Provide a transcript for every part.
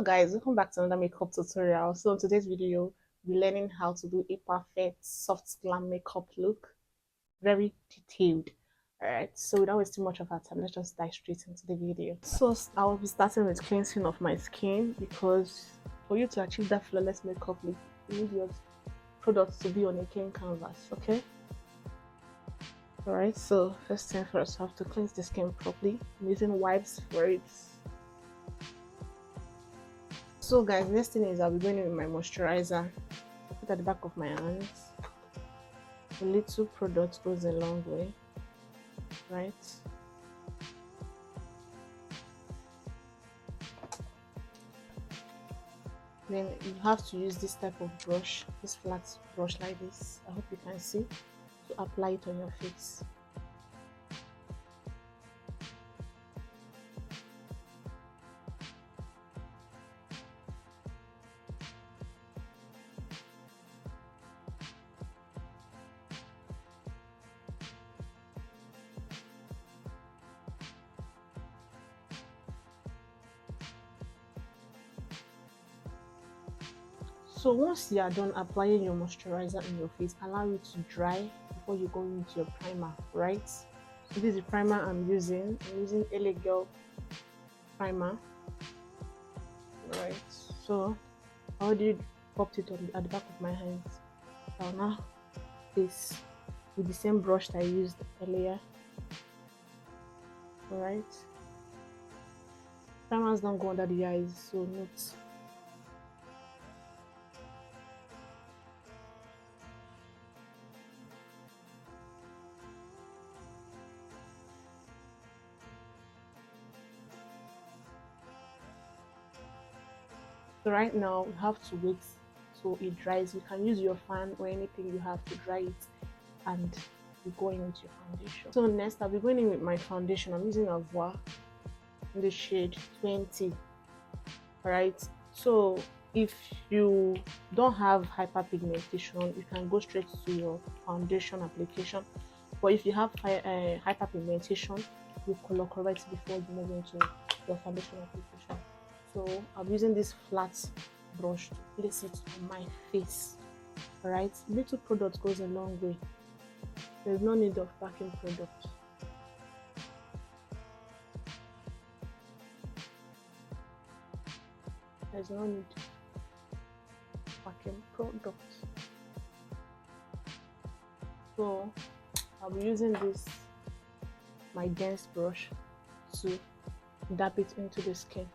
Guys, welcome back to another makeup tutorial. So in today's video, we're learning how to do a perfect soft glam makeup look. Very detailed. Alright, so without wasting much of our time, let's just dive straight into the video. So I'll be starting with cleansing of my skin, because for you to achieve that flawless makeup look, you need your products to be on a clean canvas, okay? Alright, so first thing first, I have to cleanse the skin properly. I'm using wipes for it. So guys, next thing is I'll be going in with my moisturizer. I put at the back of my hands. A little product goes a long way, right? Then you have to use this type of brush, this flat brush like this. I hope you can see, to apply it on your face. So once you are done applying your moisturizer in your face, allow it to dry before you go into your primer, right? So this is the primer I'm using. I'm using LA Girl primer, right? So I already popped it on at the back of my hands. So now this with the same brush that I used earlier. Alright. Primers don't go under the eyes, so note. So right now you have to wait so it dries. You can use your fan or anything you have to dry it, and you go in with your foundation. So next I'll be going in with my foundation. I'm using Avoir in the shade 20. Alright, so if you don't have hyperpigmentation, you can go straight to your foundation application. But if you have hyperpigmentation, you color correct before you move into your foundation application. So I'm using this flat brush to place it on my face. Alright, little product goes a long way. There's no need of packing product. There's no need of packing product. So I'll be using this, my dense brush, to dab it into the skin.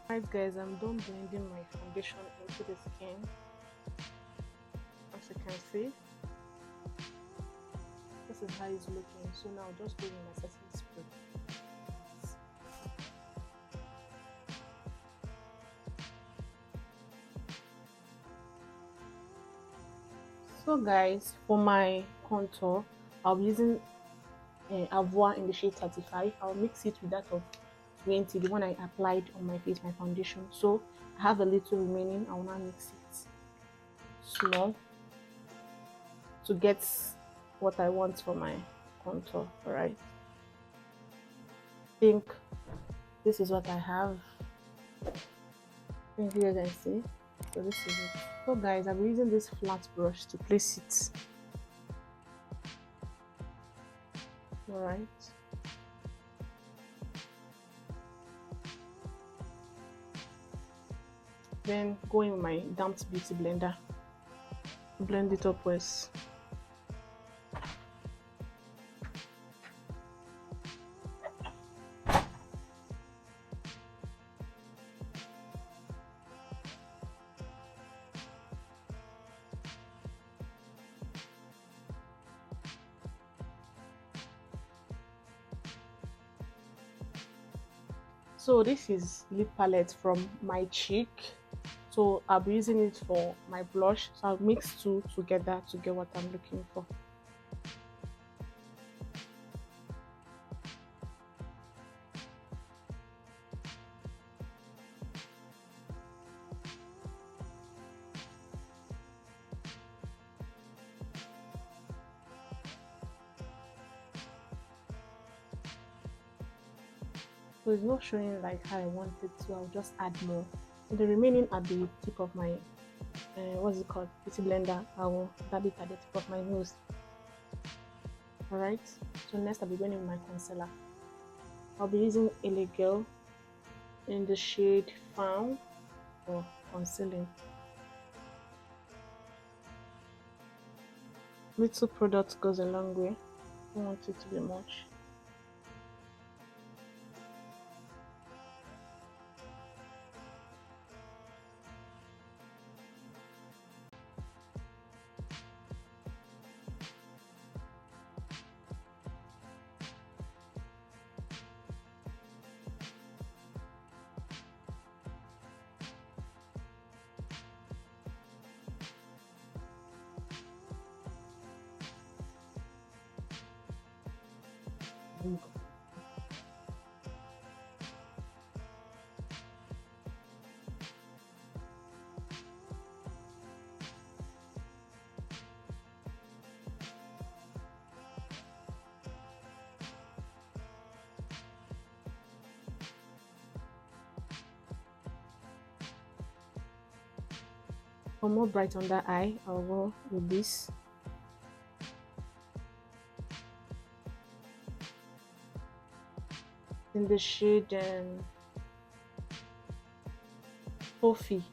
Alright guys, I'm done blending my foundation into the skin. As you can see, this is how it's looking. So now just go in my setting spray. So guys, for my contour, I'll be using Avoir in the shade 35. I'll mix it with that of 20, the one I applied on my face, my foundation. So I have a little remaining. I will now mix it small to get what I want for my contour. Alright, I think this is what I have. I think you guys can see. So this is it. So guys, I'm using this flat brush to place it. Alright. Then going with my damped beauty blender, blend it upwards. So this is lip palette from my cheek. So I'll be using it for my blush. So I'll mix two together to get what I'm looking for. So it's not showing like how I want it, so I'll just add more. So the remaining at the tip of my what's it called, beauty blender, I will dab it at the tip of my nose. Alright, so next I'll be going in with my concealer. I'll be using Elegel in the shade Found for concealing. Little product goes a long way. I don't want it to be much. For more bright under eye, I'll go with this. In the shade Toffee.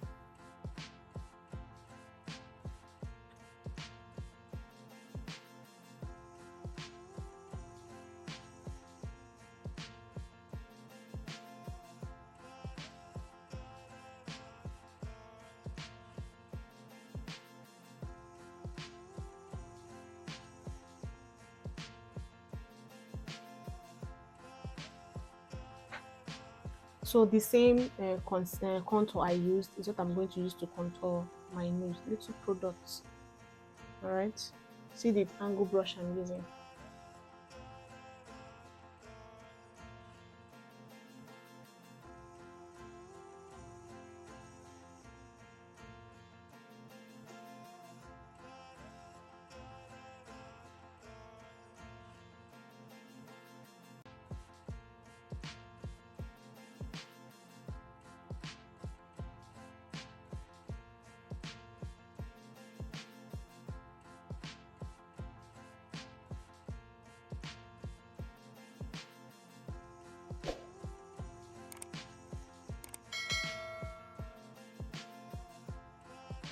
So the same contour I used is what I'm going to use to contour my nose. Little products. Alright. See the angle brush I'm using.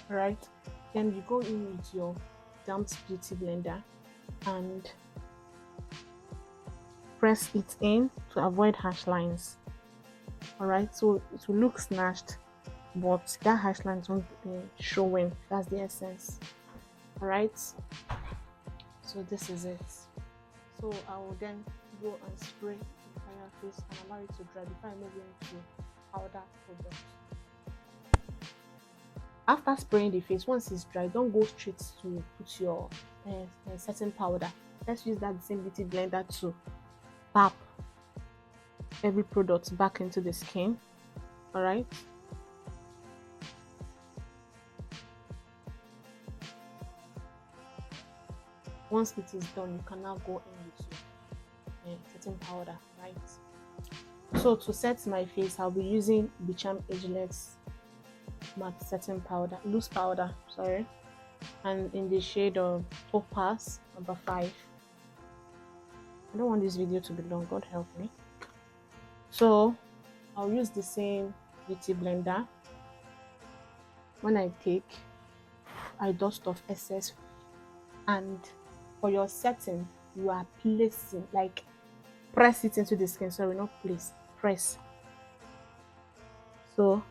Right, then you go in with your damp beauty blender and press it in to avoid harsh lines. All right, so it will look snatched, but that harsh lines won't be showing. That's the essence. All right, so this is it. So I will then go and spray the entire face and allow it to dry before I move into powder product. After spraying the face, once it's dry, don't go straight to put your setting powder. Let's use that same beauty blender to tap every product back into the skin. All right. Once it is done, you can now go in with your setting powder. Right. So to set my face, I'll be using Bicham Ageless matte setting powder, loose powder, sorry, and in the shade of Topaz number 5. I don't want this video to be long, God help me. So I'll use the same beauty blender. When I take, I dust off excess, and for your setting, you are placing, like press it into the skin. Sorry, not place, press. So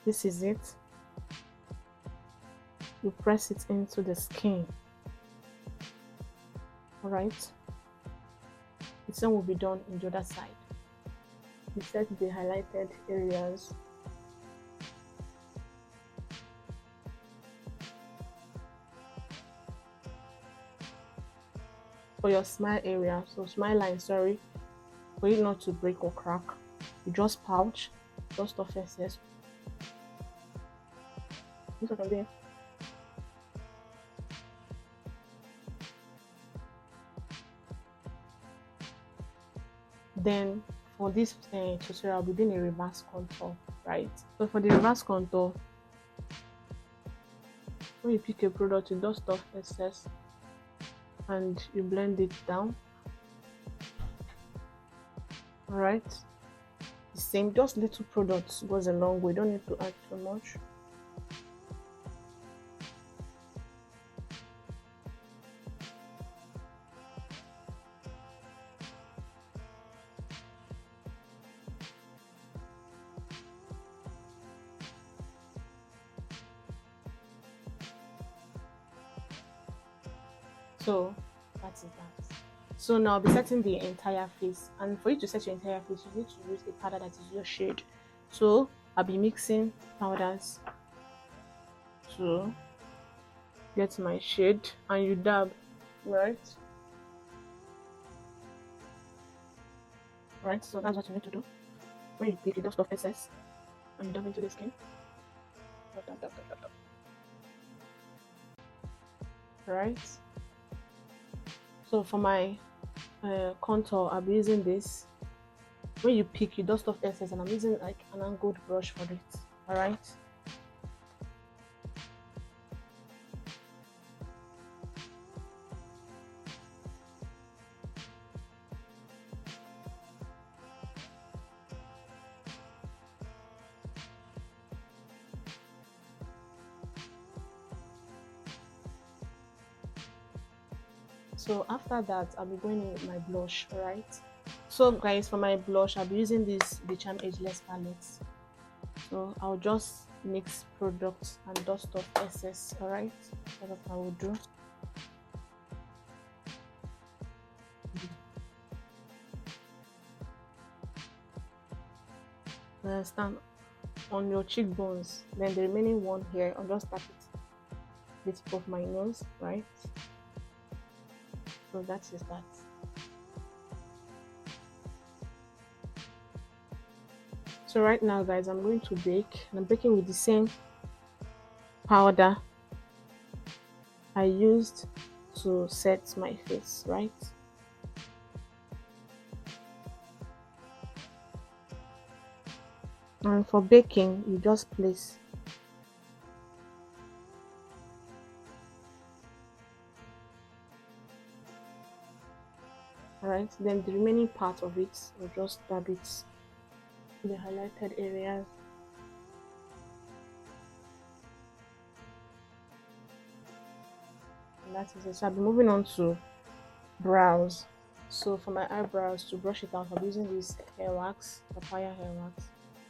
this is it. You press it into the skin. All right. The same will be done in the other side. You set the highlighted areas. For your smile area, so smile line, sorry, for it not to break or crack, you just pouch, dust off excess. Look at there. Then for this tutorial, I'll be doing a reverse contour, right? So for the reverse contour, when you pick a product, you dust off excess and you blend it down. All right, the same, just little products goes a long way. Don't need to add too much. So that is that. So now I'll be setting the entire face, and for you to set your entire face, you need to use a powder that is your shade. So I'll be mixing powders to get my shade, and you dab, right? Right, so that's what you need to do. When you pick, you dust off excess and you dab into the skin. Dab, dab, dab, dab, dab. Right. So for my contour, I'll be using this. When you pick, you dust off excess, and I'm using like an angled brush for it. All right. So after that, I'll be going in with my blush. All right. So guys, for my blush, I'll be using this the Charm Ageless palette. So I'll just mix products and dust off excess. All right, that's what I will do. Stand on your cheekbones, then the remaining one here, I'll just tap it the tip of my nose, right? So that is that. So right now guys, I'm going to bake, and I'm baking with the same powder I used to set my face, right? And for baking, you just place right, then the remaining part of it, will just dab it in the highlighted areas. And that is it. So I'll be moving on to brows. So for my eyebrows, to brush it out, I'm using this hair wax, papaya hair wax,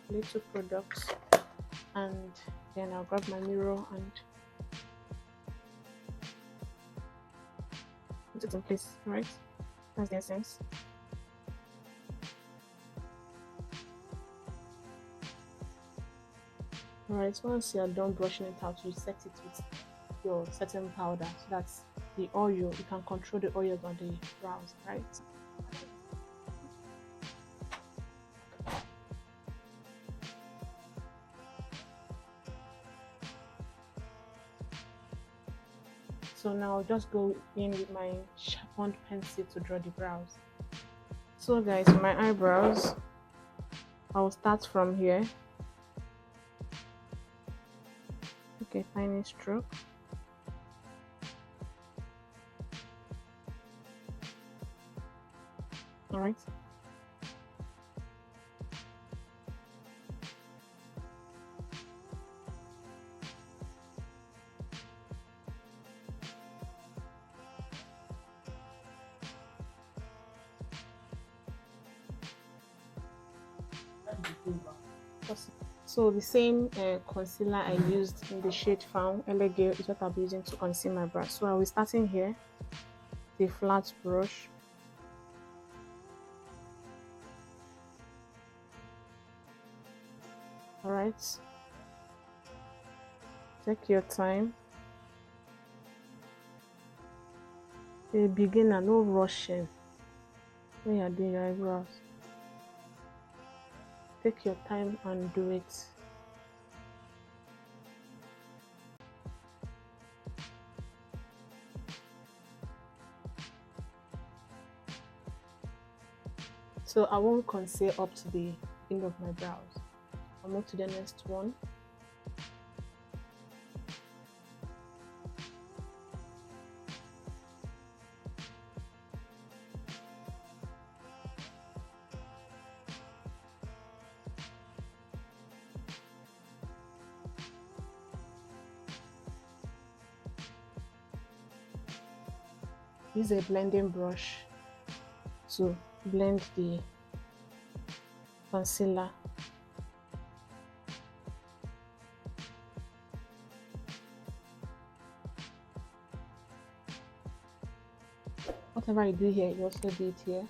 little products, and then I'll grab my mirror and put it in place, right? That's the essence. Alright, so once you're done brushing it out, you set it with your setting powder, so that's the oil, you can control the oils on the brows, right? So now I'll just go in with my sharpened pencil to draw the brows. So guys, for my eyebrows, I'll start from here. Okay, tiny stroke. All right. So the same concealer I used in the shade Found Elegant is what I'll be using to conceal my brows. So I will be starting here, the flat brush. All right. Take your time. A beginner, no rushing when you're doing your eyebrows. Take your time and do it. So I won't conceal up to the end of my brows. I'll move to the next one. Use a blending brush to blend the concealer. Whatever I do here, you also do it here.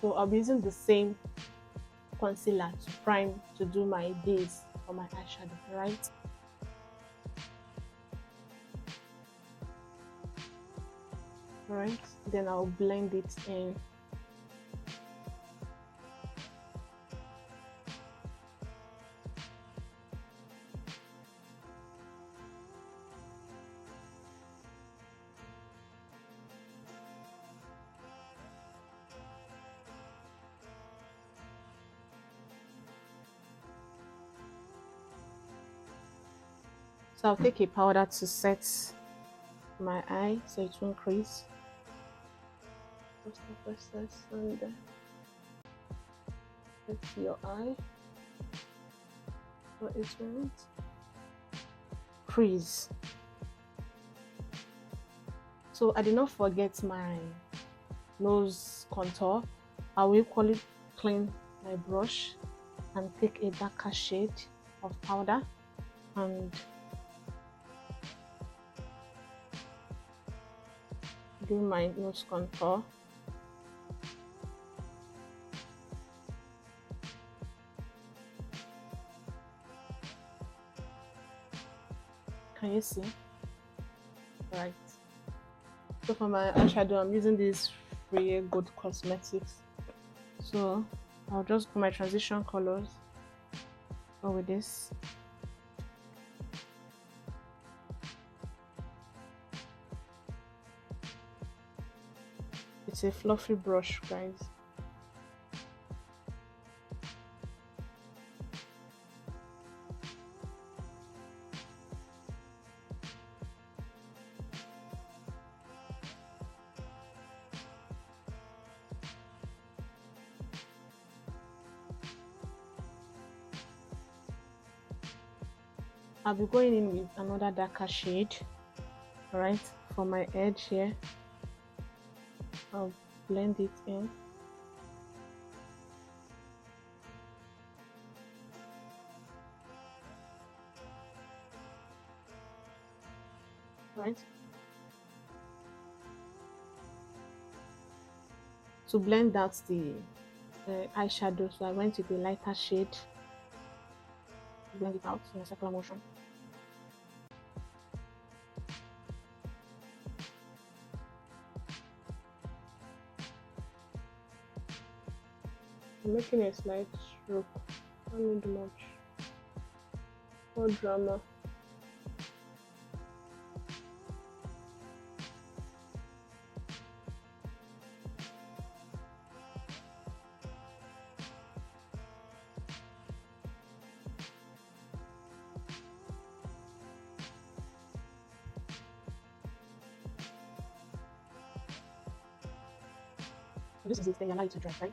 So I'll be using the same concealer to prime to do my base for my eyeshadow, right? Alright, then I'll blend it in. So I'll take a powder to set my eye so it won't crease. Press this and set your eye so it won't crease. So I did not forget my nose contour. I will equally clean my brush and take a darker shade of powder and do my nose contour. Can you see? Right. So for my eyeshadow, I'm using this Free Good Cosmetics. So I'll just put my transition colors. Go with this. It's a fluffy brush, guys. I'll be going in with another darker shade, right, for my edge here. I'll blend it in. Right. To blend out the eyeshadow, so I went with a lighter shade. Blend it out in a circular motion. I'm making a slight stroke. Don't need much. No drama. This is it, then you allow it to dry, right?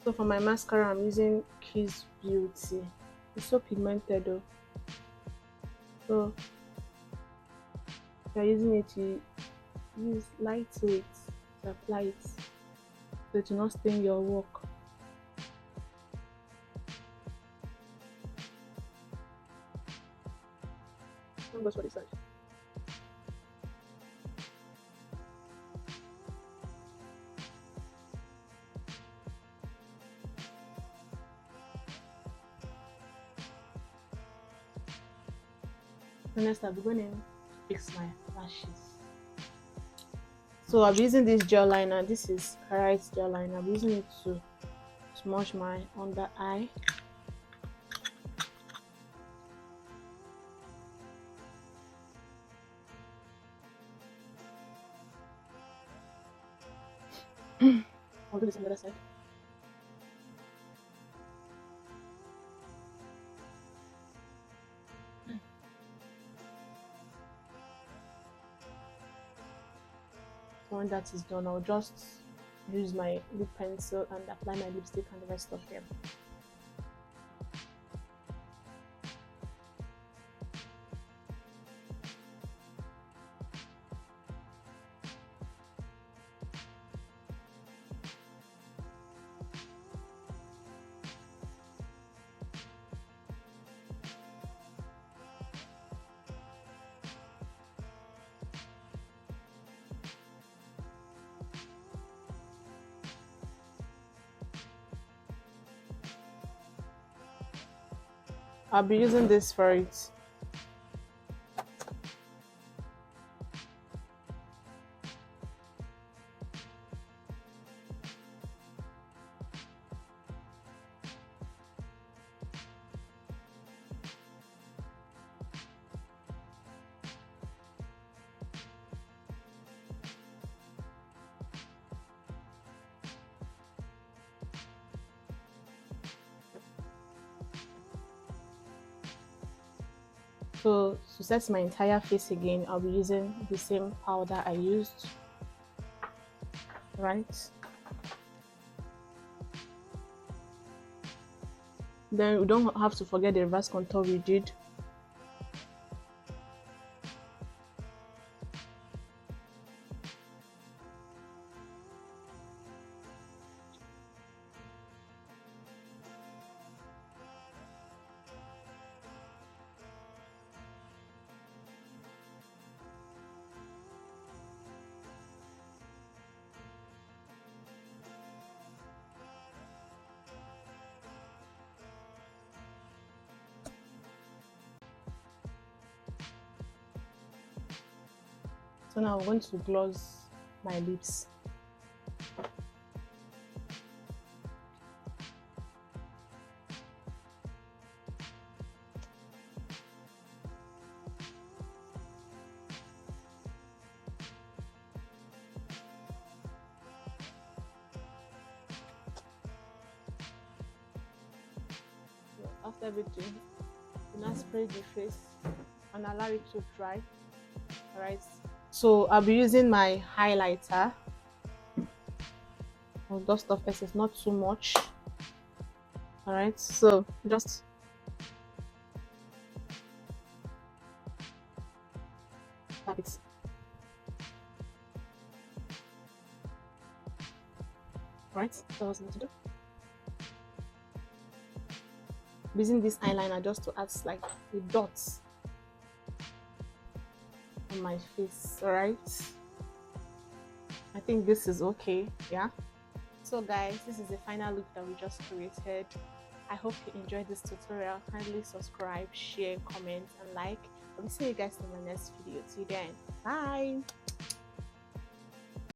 So for my mascara, I'm using Kiss Beauty. It's so pigmented though. So if you're using it, you use lightweight to apply it so it will not stain your work. Don't go for this side. So next I'll be going in to fix my lashes. So I'm using this gel liner. This is Carrot gel liner. I'm using it to smudge my under eye. I'll do this on the other side. So when that is done, I'll just use my lip pencil and apply my lipstick and the rest of them. I'll be using this for it. So to set my entire face again, I'll be using the same powder I used, right? Then we don't have to forget the reverse contour we did. So now I'm going to gloss my lips. So after everything, you now spray the face and allow it to dry. Alright. So I'll be using my highlighter. I'll dust off excess, not too much. Alright, so just tap it. Right, so what's going to do? Using this eyeliner just to add like the dots on my face. Alright, I think this is okay. Yeah. So guys, this is the final look that we just created. I hope you enjoyed this tutorial. Kindly subscribe, share, comment and like. I'll see you guys in my next video. Till then, bye.